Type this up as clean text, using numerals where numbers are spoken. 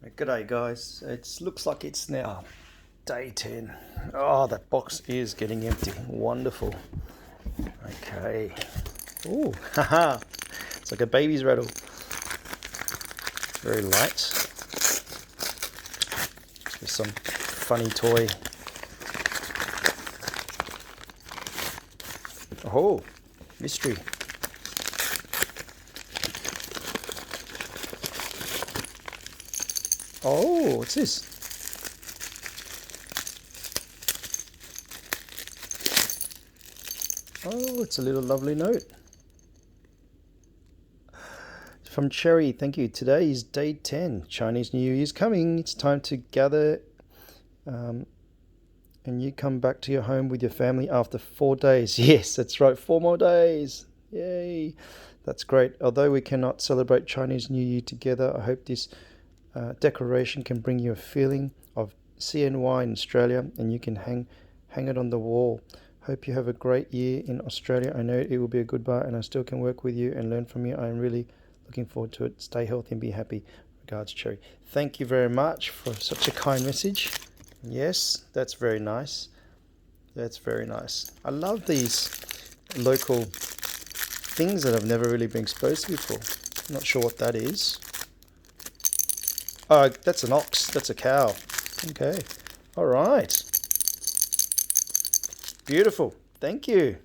G'day guys, it looks like it's now day 10. Oh, that box is getting empty. Wonderful. Okay. Ooh, haha. It's like a baby's rattle. Very light. With some funny toy. Oh, mystery. Oh, what's this? Oh, it's a little lovely note. From Cherry, thank you. Today is day 10. Chinese New Year is coming. It's time to gather and you come back to your home with your family after 4 days. Yes, that's right, 4 more days. Yay. That's great. Although we cannot celebrate Chinese New Year together, I hope this decoration can bring you a feeling of CNY in Australia and you can hang it on the wall. Hope you have a great year in Australia. I know it will be a good bar and I still can work with you and learn from you. I am really looking forward to it. Stay healthy and be happy. Regards, Cherry. Thank you very much for such a kind message. Yes, that's very nice. That's very nice. I love these local things that I've never really been exposed to before. I'm not sure what that is. Oh, that's an ox. That's a cow. Okay. All right. Beautiful. Thank you.